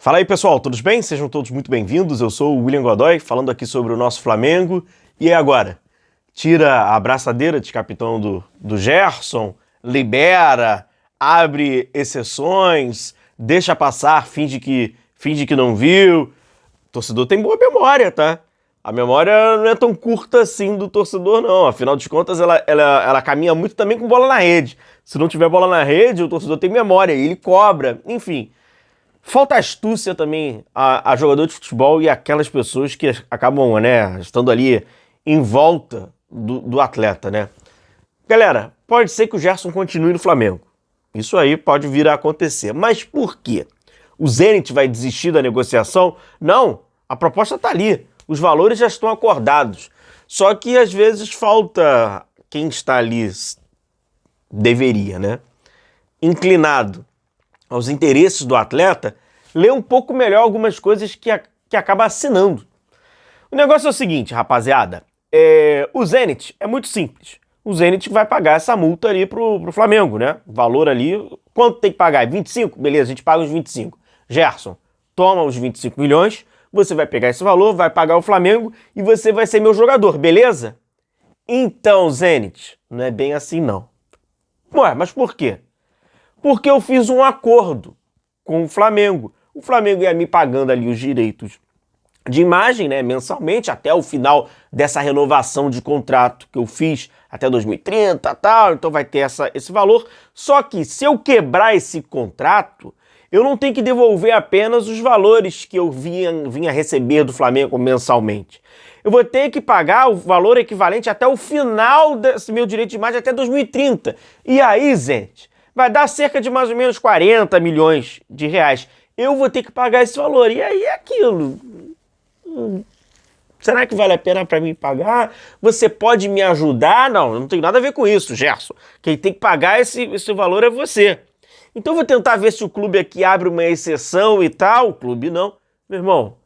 Fala aí, pessoal, todos bem? Sejam todos muito bem-vindos. Eu sou o William Godoy, falando aqui sobre o nosso Flamengo. E agora? Tira a abraçadeira de capitão do Gerson, libera, abre exceções, deixa passar, finge que não viu. O torcedor tem boa memória, tá? A memória não é tão curta assim do torcedor, não. Afinal de contas, ela caminha muito também com bola na rede. Se não tiver bola na rede, o torcedor tem memória, ele cobra, enfim. Falta astúcia também a jogador de futebol e aquelas pessoas que acabam, né, estando ali em volta do atleta, né? Galera, pode ser que o Gerson continue no Flamengo. Isso aí pode vir a acontecer. Mas por quê? O Zenit vai desistir da negociação? Não, a proposta está ali. Os valores já estão acordados. Só que às vezes falta quem está ali, deveria, né? Inclinado aos interesses do atleta, lê um pouco melhor algumas coisas que acaba assinando. O negócio é o seguinte, rapaziada, o Zenit é muito simples. O Zenit vai pagar essa multa ali pro Flamengo, né? O valor ali, quanto tem que pagar? 25? Beleza, a gente paga os 25. Gerson, toma os 25 milhões, você vai pegar esse valor, vai pagar o Flamengo e você vai ser meu jogador, beleza? Então, Zenit, não é bem assim não. Ué, mas por quê? Porque eu fiz um acordo com o Flamengo. O Flamengo ia me pagando ali os direitos de imagem, né, mensalmente, até o final dessa renovação de contrato que eu fiz até 2030 e tal, então vai ter esse valor. Só que se eu quebrar esse contrato, eu não tenho que devolver apenas os valores que eu vinha receber do Flamengo mensalmente. Eu vou ter que pagar o valor equivalente até o final desse meu direito de imagem, até 2030. E aí, gente, vai dar cerca de mais ou menos 40 milhões de reais. Eu vou ter que pagar esse valor. E aí é aquilo. Será que vale a pena para mim pagar? Você pode me ajudar? Não tem nada a ver com isso, Gerson. Quem tem que pagar esse valor é você. Então eu vou tentar ver se o clube aqui abre uma exceção e tal. O clube não. Meu irmão,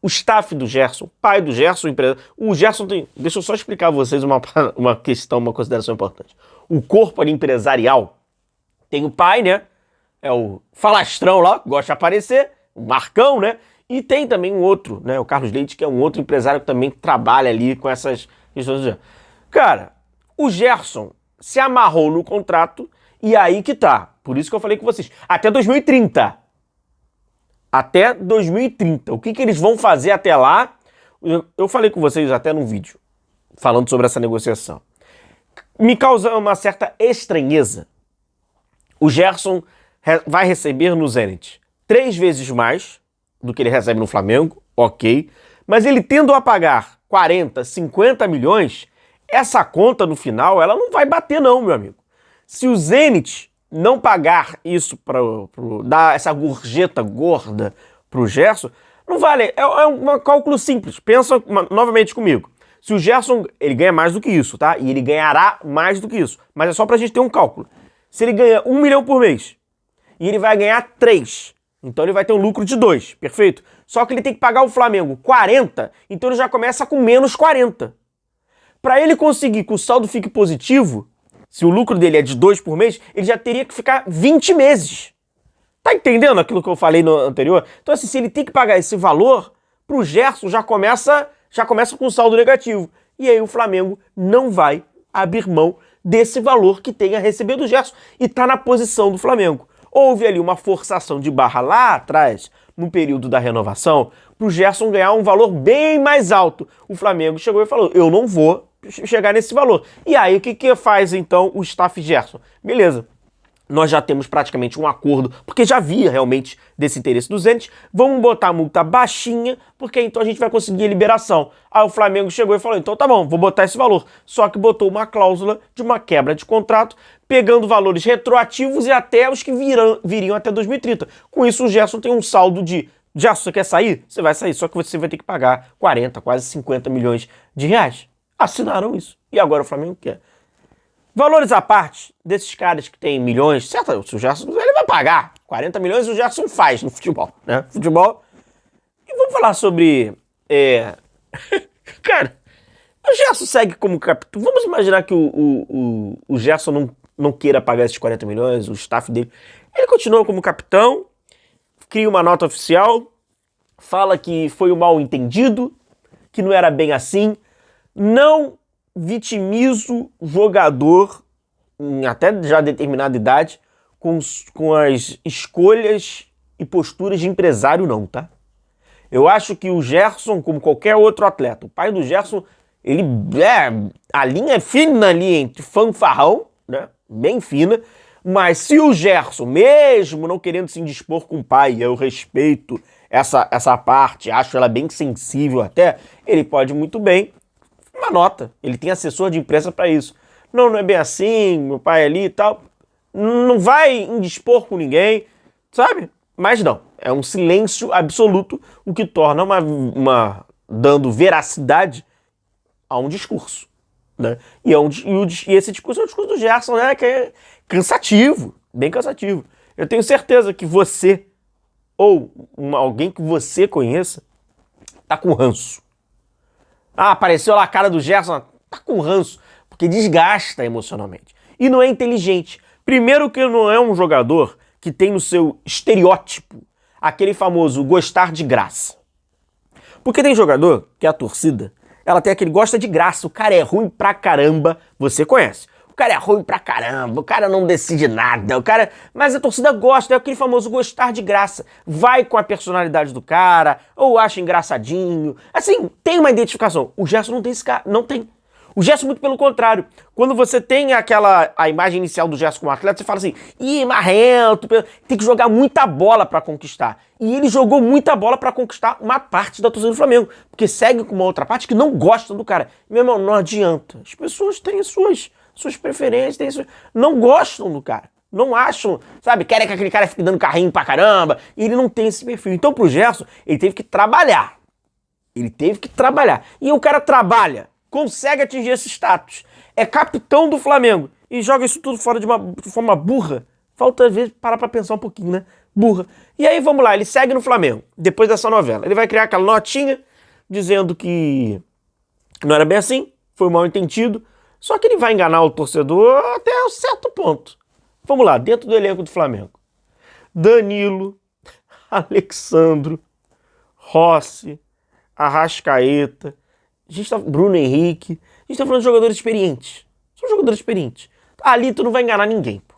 o staff do Gerson, pai do Gerson, o Gerson tem... Deixa eu só explicar a vocês uma questão, uma consideração importante. O corpo ali empresarial tem o pai, né? É o falastrão lá, que gosta de aparecer, o Marcão, né? E tem também um outro, né? O Carlos Leite, que é um outro empresário que também trabalha ali com essas questões. Cara, o Gerson se amarrou no contrato e aí que tá. Por isso que eu falei com vocês. Até 2030. Até 2030. O que eles vão fazer até lá? Eu falei com vocês até num vídeo, falando sobre essa negociação. Me causa uma certa estranheza. O Gerson vai receber no Zenit 3 vezes mais do que ele recebe no Flamengo, ok. Mas ele tendo a pagar 40, 50 milhões, essa conta no final, ela não vai bater não, meu amigo. Se o Zenit não pagar isso para dar essa gorjeta gorda pro Gerson, não vale. É um cálculo simples. Pensa novamente comigo. Se o Gerson, ele ganha mais do que isso, tá? E ele ganhará mais do que isso. Mas é só pra gente ter um cálculo. Se ele ganha 1 milhão por mês e ele vai ganhar 3, então ele vai ter um lucro de 2, perfeito? Só que ele tem que pagar o Flamengo 40, então ele já começa com menos 40. Para ele conseguir que o saldo fique positivo, se o lucro dele é de 2 por mês, ele já teria que ficar 20 meses. Tá entendendo aquilo que eu falei no anterior? Então assim, se ele tem que pagar esse valor, pro Gerson já começa com saldo negativo. E aí o Flamengo não vai abrir mão desse valor que tem a receber do Gerson e tá na posição do Flamengo. Houve ali uma forçação de barra lá atrás, no período da renovação, pro Gerson ganhar um valor bem mais alto. O Flamengo chegou e falou, eu não vou chegar nesse valor. E aí o que faz então o staff Gerson? Beleza. Nós já temos praticamente um acordo, porque já havia realmente desse interesse do Zenit, vamos botar a multa baixinha, porque então a gente vai conseguir a liberação. Aí o Flamengo chegou e falou, então tá bom, vou botar esse valor. Só que botou uma cláusula de uma quebra de contrato, pegando valores retroativos e até os que viriam até 2030. Com isso o Gerson tem um saldo de, Gerson, você quer sair? Você vai sair, só que você vai ter que pagar 40, quase 50 milhões de reais. Assinaram isso. E agora o Flamengo quer. Valores à parte, desses caras que tem milhões, certo? O Gerson, ele vai pagar 40 milhões, o Gerson faz no futebol, né? Futebol. E vamos falar sobre... Cara, o Gerson segue como capitão. Vamos imaginar que o Gerson não queira pagar esses 40 milhões, o staff dele. Ele continua como capitão, cria uma nota oficial, fala que foi um mal entendido, que não era bem assim. Não vitimizo o jogador, em até já determinada idade, com as escolhas e posturas de empresário não, tá? Eu acho que o Gerson, como qualquer outro atleta, o pai do Gerson, ele a linha é fina ali entre fanfarrão, né? Bem fina, mas se o Gerson, mesmo não querendo se indispor com o pai, eu respeito essa parte, acho ela bem sensível até, ele pode muito bem uma nota, ele tem assessor de imprensa para isso. Não é bem assim, meu pai ali e tal, não vai indispor com ninguém, sabe? Mas não, é um silêncio absoluto, o que torna dando veracidade a um discurso, né? E esse discurso é o discurso do Gerson, né? Que é cansativo, bem cansativo. Eu tenho certeza que você, ou alguém que você conheça, tá com ranço. Ah, apareceu lá a cara do Gerson, tá com ranço, porque desgasta emocionalmente. E não é inteligente. Primeiro que não é um jogador que tem no seu estereótipo aquele famoso gostar de graça. Porque tem jogador que a torcida, ela tem aquele gosta de graça, o cara é ruim pra caramba, você conhece. O cara é ruim pra caramba, o cara não decide nada, mas a torcida gosta, é aquele famoso gostar de graça. Vai com a personalidade do cara, ou acha engraçadinho. Assim, tem uma identificação. O Gerson não tem esse cara, não tem. O Gerson, muito pelo contrário. Quando você tem a imagem inicial do Gerson como atleta, você fala assim, ih, marrento, tem que jogar muita bola pra conquistar. E ele jogou muita bola pra conquistar uma parte da torcida do Flamengo, porque segue com uma outra parte que não gosta do cara. Meu irmão, não adianta. As pessoas têm suas preferências, não gostam do cara. Não acham, sabe, querem que aquele cara fique dando carrinho pra caramba, e ele não tem esse perfil. Então pro Gerson, ele teve que trabalhar. E o cara trabalha, consegue atingir esse status, é capitão do Flamengo e joga isso tudo fora de forma burra. Falta às vezes parar pra pensar um pouquinho, né? Burra. E aí vamos lá, ele segue no Flamengo, depois dessa novela. Ele vai criar aquela notinha dizendo que não era bem assim, foi mal entendido, só que ele vai enganar o torcedor até um certo ponto. Vamos lá, dentro do elenco do Flamengo. Danilo, Alexandro, Rossi, Arrascaeta, Bruno Henrique, a gente tá falando de jogadores experientes. São jogadores experientes. Ali tu não vai enganar ninguém, pô.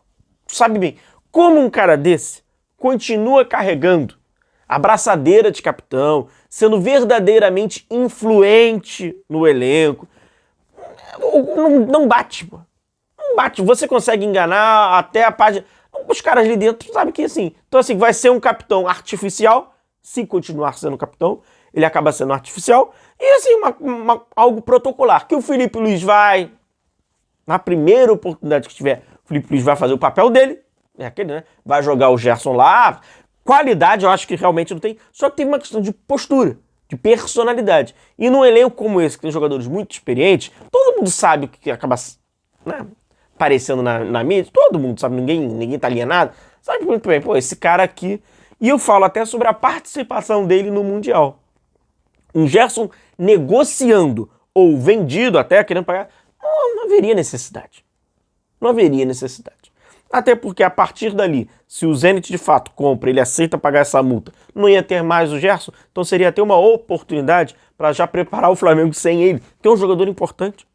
Tu sabe bem. Como um cara desse continua carregando a braçadeira de capitão, sendo verdadeiramente influente no elenco, não bate, pô. Não bate. Você consegue enganar até a página. Os caras ali dentro sabem que assim. Então assim, vai ser um capitão artificial, se continuar sendo capitão, ele acaba sendo artificial. E assim, algo protocolar, que o Felipe Luiz vai, na primeira oportunidade que tiver, o Felipe Luiz vai fazer o papel dele, é aquele, né? Vai jogar o Gerson lá. Qualidade eu acho que realmente não tem, só que tem uma questão de postura, de personalidade. E num elenco como esse, que tem jogadores muito experientes, todo mundo sabe o que acaba, né, aparecendo na mídia, todo mundo sabe, ninguém tá alienado, sabe muito bem, pô, esse cara aqui. E eu falo até sobre a participação dele no Mundial. Um Gerson negociando ou vendido até, querendo pagar, não haveria necessidade. Não haveria necessidade. Até porque a partir dali, se o Zenit de fato compra, ele aceita pagar essa multa, não ia ter mais o Gerson, então seria ter uma oportunidade para já preparar o Flamengo sem ele, que é um jogador importante.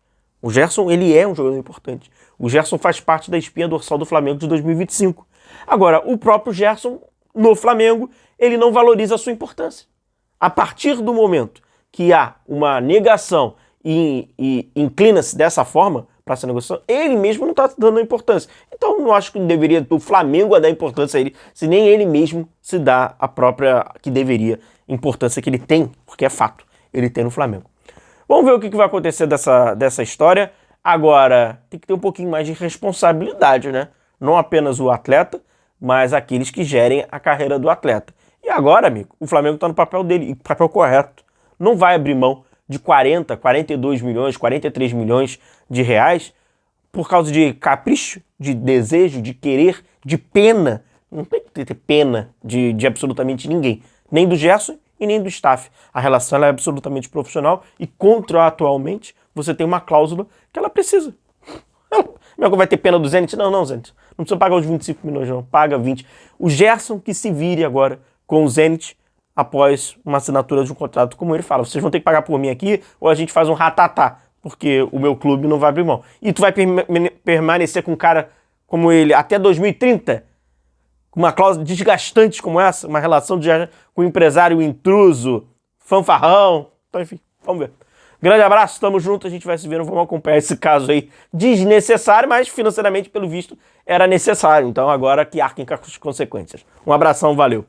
O Gerson, ele é um jogador importante. O Gerson faz parte da espinha dorsal do Flamengo de 2025. Agora, o próprio Gerson, no Flamengo, ele não valoriza a sua importância. A partir do momento que há uma negação e inclina-se dessa forma para essa negociação, ele mesmo não está dando importância. Então, não acho que deveria o Flamengo a dar importância a ele, se nem ele mesmo se dá a própria que deveria importância que ele tem, porque é fato, ele tem no Flamengo. Vamos ver o que vai acontecer dessa história. Agora, tem que ter um pouquinho mais de responsabilidade, né? Não apenas o atleta, mas aqueles que gerem a carreira do atleta. E agora, amigo, o Flamengo está no papel dele, e papel correto. Não vai abrir mão de 40, 42 milhões, 43 milhões de reais por causa de capricho, de desejo, de querer, de pena. Não tem que ter pena de absolutamente ninguém, nem do Gerson e nem do staff. A relação ela é absolutamente profissional e contratualmente você tem uma cláusula que ela precisa. Ela vai ter pena do Zenit? Não, Zenit. Não precisa pagar os 25 milhões, não. Paga 20. O Gerson que se vire agora com o Zenit após uma assinatura de um contrato como ele fala, vocês vão ter que pagar por mim aqui ou a gente faz um ratatá, porque o meu clube não vai abrir mão. E tu vai permanecer com um cara como ele até 2030? Com uma cláusula desgastante como essa? Uma relação com o empresário intruso, fanfarrão? Então, enfim, vamos ver. Grande abraço, tamo junto, a gente vai se ver, vamos acompanhar esse caso aí desnecessário, mas financeiramente, pelo visto, era necessário. Então agora que arquem com as consequências. Um abração, valeu.